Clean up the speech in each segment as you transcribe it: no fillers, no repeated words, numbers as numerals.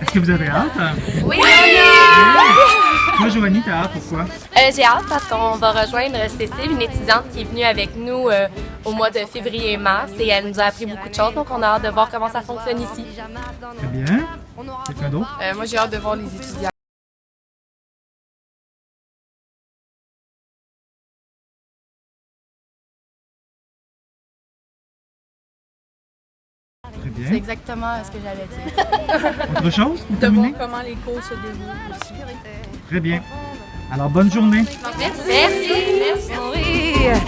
Est-ce que vous avez hâte? Oui! Toi, Joanie, t'as hâte, pourquoi? J'ai hâte parce qu'on va rejoindre Cécile, une étudiante qui est venue avec nous au mois de février et mars et elle nous a appris beaucoup de choses, donc on a hâte de voir comment ça fonctionne ici. Très bien. Quelqu'un d'autre? Moi, j'ai hâte de voir les étudiants. Très C'est bien. exactement ce que j'allais dire. Autre chose pour De terminer? voir comment les cours se déroulent aussi. Très bien. Alors, bonne journée. Merci. Merci.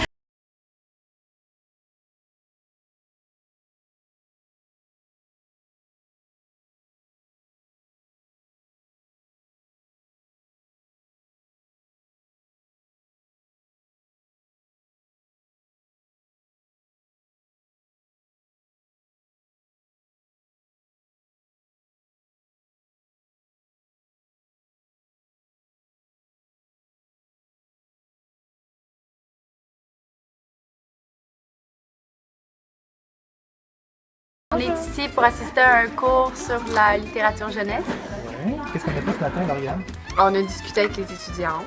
On est ici pour assister à un cours sur la littérature jeunesse. Ouais. Qu'est-ce qu'on a fait ce matin, Lauriane? On a discuté avec les étudiants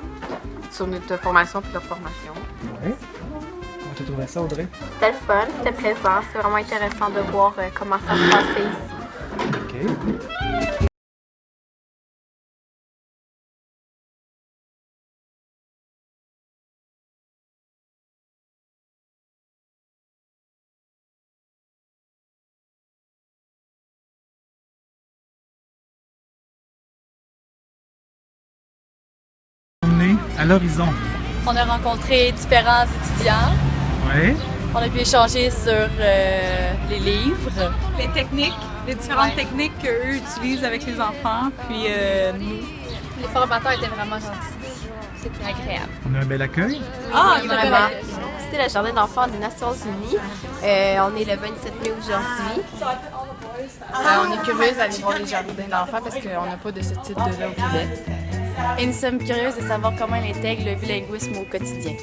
sur notre formation et leur formation. Oui. Comment tu trouvais ça, Audrey? C'était le fun, c'était présent, c'est vraiment intéressant de voir comment ça se passait ici. OK. Journée à l'horizon. On a rencontré différents étudiants. Oui. On a pu échanger sur les livres, Les techniques, les différentes techniques qu'eux utilisent avec les enfants, puis nous. les formateurs étaient vraiment gentils. C'était agréable. On a un bel accueil. Ah, Vraiment. C'était le jardin d'enfants des Nations Unies. On est le 27 mai aujourd'hui. On est curieuse d'aller voir les jardins d'enfants parce qu'on n'a pas de ce type de là au Québec. Et nous sommes curieuses de savoir comment elle intègre le bilinguisme au quotidien.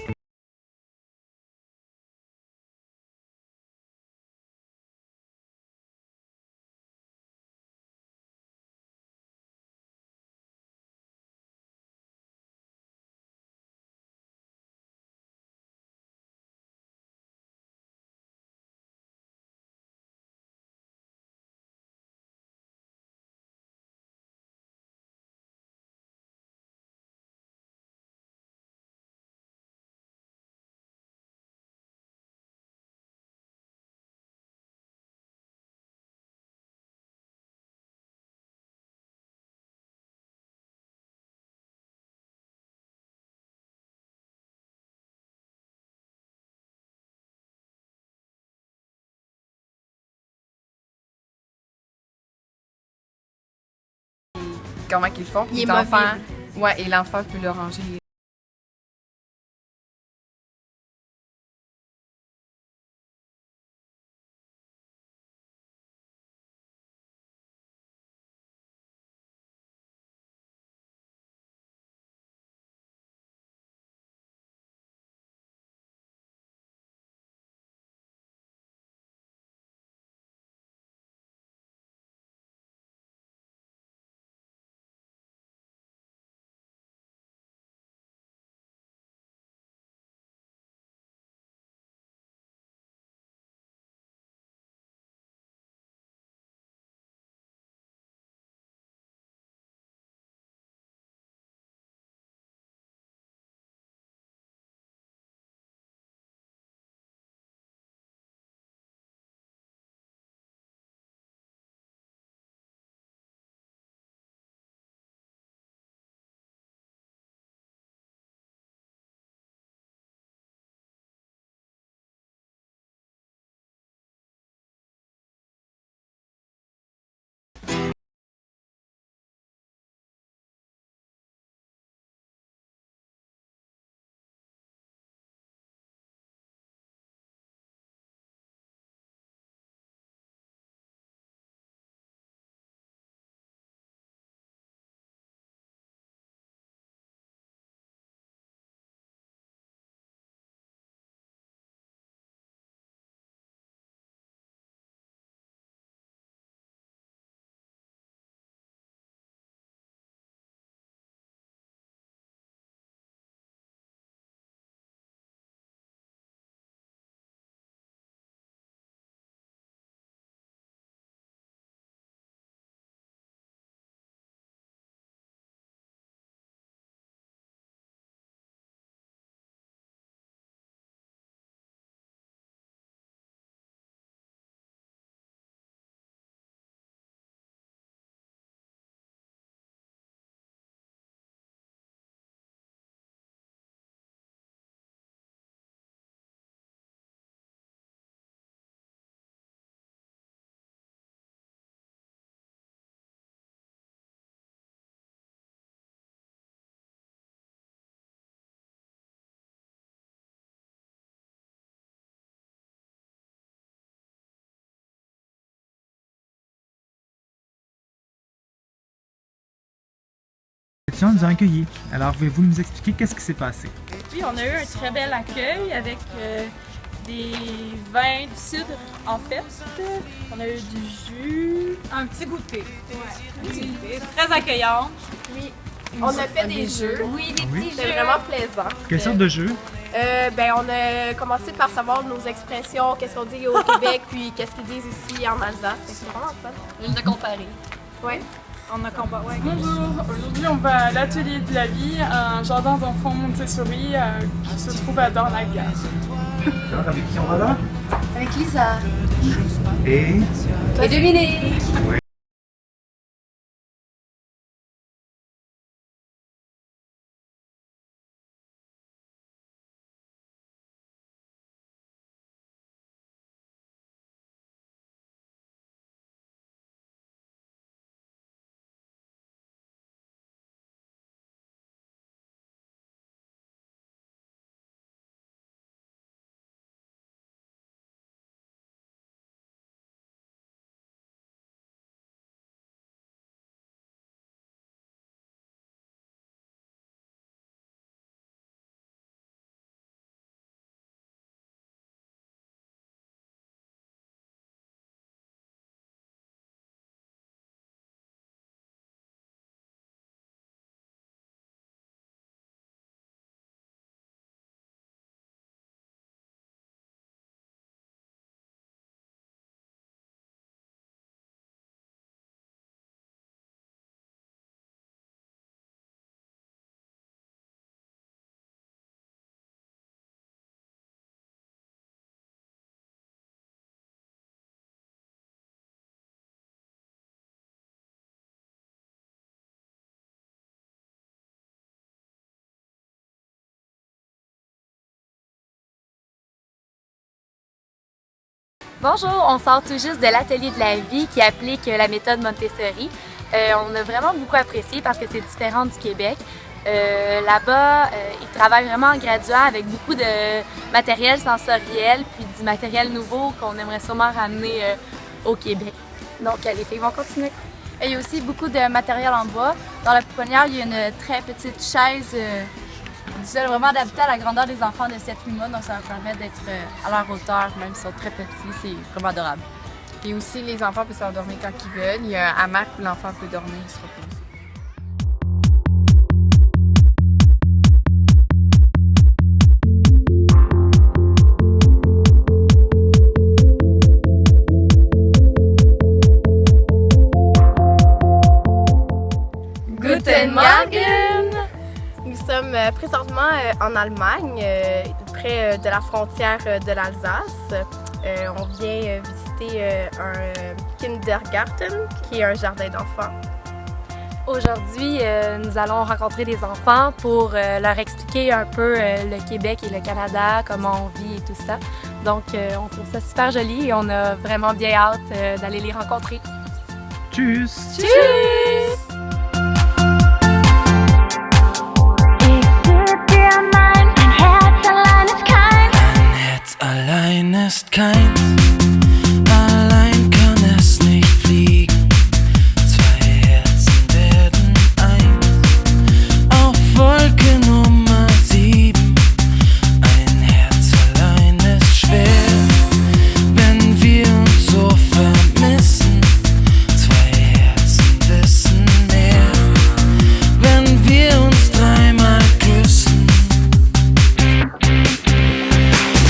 Comment qu'ils font? Il est Les enfants, mobile. ouais, et l'enfant peut leur ranger les étudiants nous ont accueillis. Alors, pouvez-vous nous expliquer qu'est-ce qui s'est passé? Oui, on a eu un très bel accueil avec des vins du cidre en fait. On a eu du jus. Un petit goûter. Ouais. Très accueillant. Oui. On a fait des jeux. Oui, des Oui. petits C'était jeux. vraiment plaisant. Quelle sorte de jeu? On a commencé par savoir nos expressions, qu'est-ce qu'on dit au Québec, puis qu'est-ce qu'ils disent ici en Alsace. C'est vraiment fun. Juste de comparer. Ouais. On a combat. Ouais. Bonjour, aujourd'hui on va à l'Atelier de la vie, un jardin d'enfants Montessori qui se trouve à Dornaga. Alors, avec qui on va là? Avec Lisa. Et? Et Dominique. Bonjour, on sort tout juste de l'Atelier de la vie qui applique la méthode Montessori. On a vraiment beaucoup apprécié parce que c'est différent du Québec. Là-bas, ils travaillent vraiment en graduant avec beaucoup de matériel sensoriel puis du matériel nouveau qu'on aimerait sûrement ramener au Québec. Donc, les filles vont continuer. Et il y a aussi beaucoup de matériel en bois. Dans la pouponnière, il y a une très petite chaise vraiment adaptée à la grandeur des enfants de 7-8 mois. Donc ça va permettre d'être à leur hauteur, même s'ils sont très petits. C'est vraiment adorable. Et aussi, les enfants peuvent s'endormir quand ils veulent. Il y a un hamac où l'enfant peut dormir et se reposer. Guten Morgen! Nous sommes présentement en Allemagne, près de la frontière de l'Alsace. On vient visiter un Kindergarten, qui est un jardin d'enfants. Aujourd'hui, nous allons rencontrer des enfants pour leur expliquer un peu le Québec et le Canada, comment on vit et tout ça. Donc, on trouve ça super joli et on a vraiment bien hâte d'aller les rencontrer. Tschüss! Tschüss! Allein ist keins, allein kann es nicht fliegen. Zwei Herzen werden eins, auf Wolke Nummer 7. Ein Herz allein ist schwer, wenn wir uns so vermissen. Zwei Herzen wissen mehr, wenn wir uns dreimal küssen.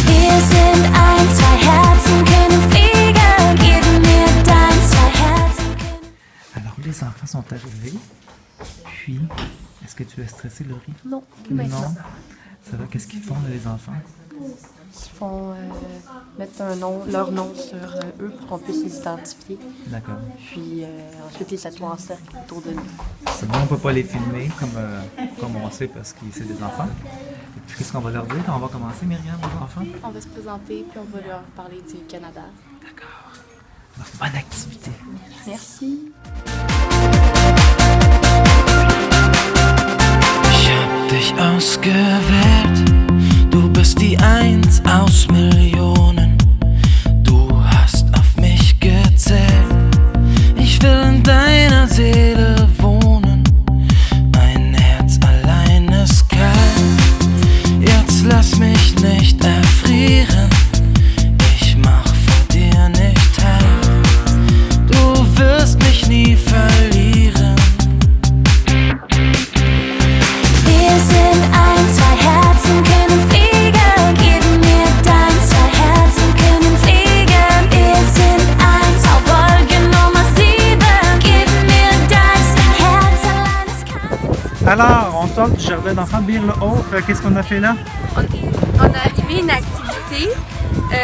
Wir sind ein, zwei Herzen können fliegen. Gib mir dein, zwei Herzen können... Alors, les enfants sont arrivés. Puis, est-ce que tu es stressé, Laurie? Non, Non. Ça va, qu'est-ce qu'ils font, là, les enfants? Ils font mettre leur nom sur eux pour qu'on puisse les identifier. D'accord. Puis ensuite, ils s'assoient en cercle autour de nous. C'est bon, on peut pas les filmer comme on sait parce que c'est des enfants. Et puis, qu'est-ce qu'on va leur dire quand on va commencer, Myriam, aux enfants? On va se présenter puis on va leur parler du Canada. D'accord. Alors, bonne activité. Merci. Ich hab dich ausgewählt, du bist die Eins aus Millionen. Du hast auf mich gezählt, ich will in deiner Seele wohnen. Ein Herz sort du jardin d'enfants Birle-Haut. Qu'est-ce qu'on a fait là? On a animé une activité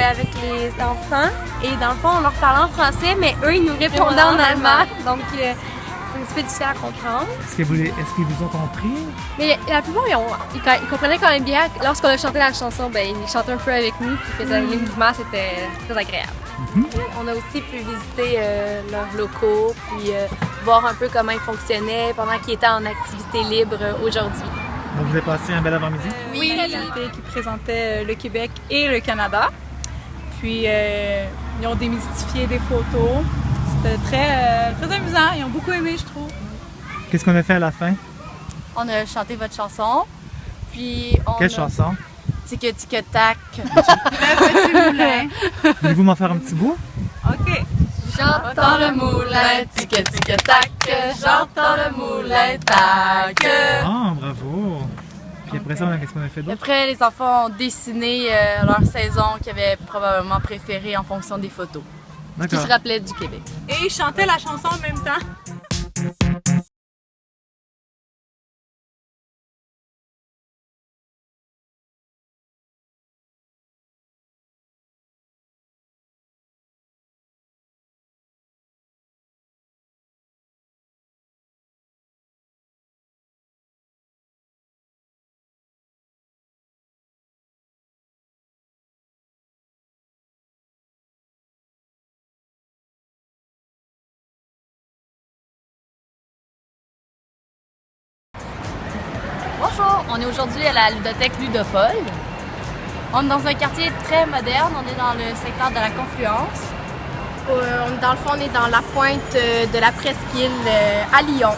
avec les enfants et dans le fond, on leur parlait en français, mais eux, ils nous répondaient en allemand. Donc, c'est un petit peu difficile à comprendre. Est-ce qu'ils vous ont compris? Mais la plupart, ils comprenaient quand même bien. Lorsqu'on a chanté la chanson, ben, ils chantaient un peu avec nous, puis ils faisaient les mouvements, c'était très agréable. On a aussi pu visiter leurs locaux, puis voir un peu comment ils fonctionnaient pendant qu'ils étaient en activité libre aujourd'hui. Donc, vous avez passé un bel avant-midi? Oui, une activité qui présentait le Québec et le Canada. Puis, ils ont démystifié des photos. C'était très amusant. Ils ont beaucoup aimé, je trouve. Qu'est-ce qu'on a fait à la fin? On a chanté votre chanson. Puis Quelle chanson? Tic tic tac. Le petit moulin. Voulez-vous m'en faire un petit bout? OK. J'entends le moulin, tic tic tac. J'entends le moulin, tac. Ah, bravo! Puis après ça, qu'est-ce qu'on a fait d'autre? Après, les enfants ont dessiné leur saison qu'ils avaient probablement préférée en fonction des photos. Qui D'accord. se rappelaient du Québec. Et ils chantaient la chanson en même temps. Bonjour, on est aujourd'hui à la ludothèque Ludopole. On est dans un quartier très moderne, on est dans le secteur de la Confluence. Dans le fond, on est dans la pointe de la presqu'île à Lyon.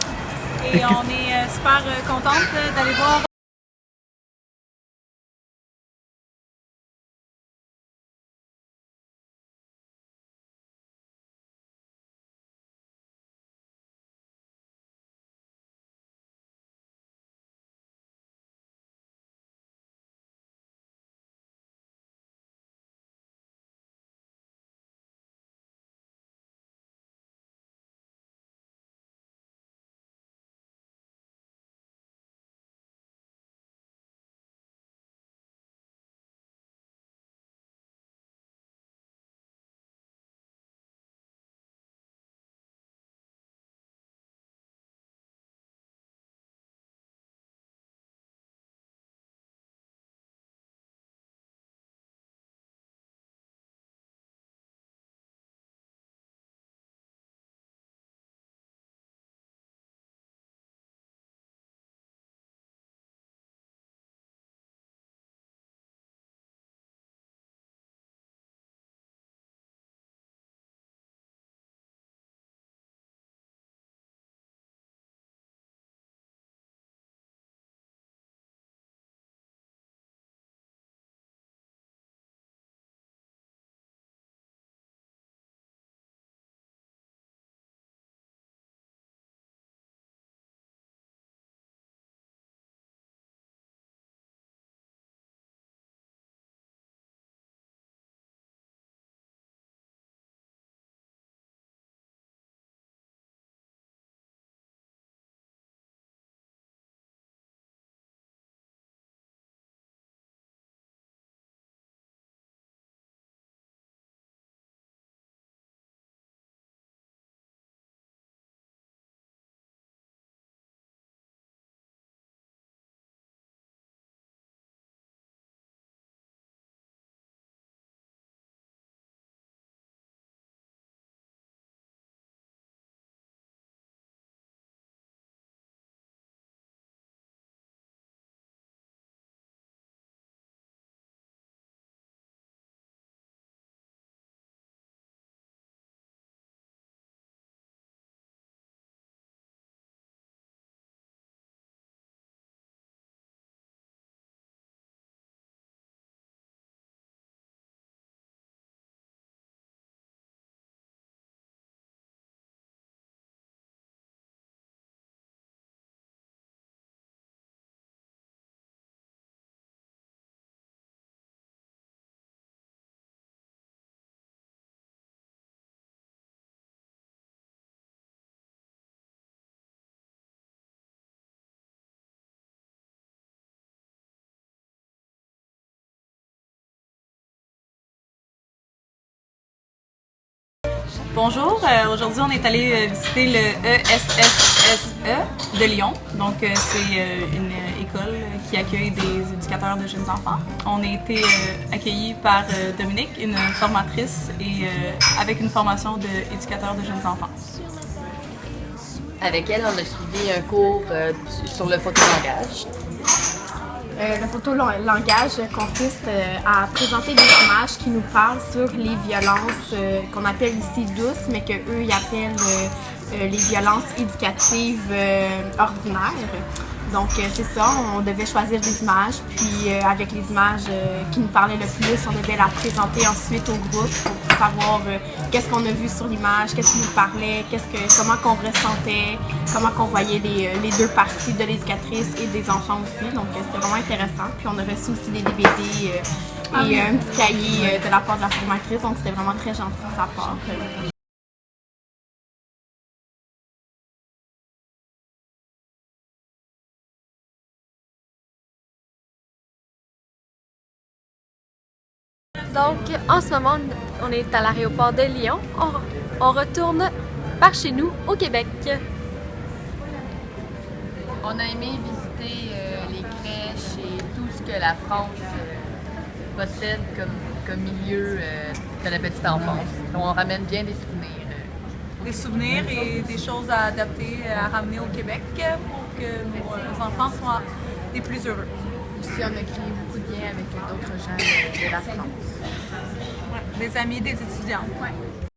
Et on est super contente d'aller voir Bonjour, aujourd'hui on est allé visiter le ESSSE de Lyon. Donc c'est une école qui accueille des éducateurs de jeunes enfants. On a été accueillis par Dominique, une formatrice, et avec une formation d'éducateur de jeunes enfants. Avec elle, on a suivi un cours sur le photolangage. Le photolangage consiste à présenter des images qui nous parlent sur les violences qu'on appelle ici douces, mais qu'eux ils appellent les violences éducatives ordinaires. Donc c'est ça, on devait choisir des images, puis avec les images qui nous parlaient le plus, on devait la présenter ensuite au groupe pour savoir qu'est-ce qu'on a vu sur l'image, qu'est-ce qui nous parlait, comment qu'on ressentait, comment qu'on voyait les deux parties de l'éducatrice et des enfants aussi. Donc c'était vraiment intéressant. Puis on a reçu aussi des DVD et un petit cahier de la part de la formatrice, donc c'était vraiment très gentil de sa part. Donc, en ce moment, on est à l'aéroport de Lyon. On retourne par chez nous, au Québec. On a aimé visiter les crèches et tout ce que la France possède comme milieu de la petite enfance. On ramène bien des souvenirs. Des souvenirs et des choses à adapter, à ramener au Québec pour que nos enfants soient des plus heureux. Aussi, on a créé beaucoup de liens avec d'autres gens de la France. Ouais, des amis, des étudiants. Ouais.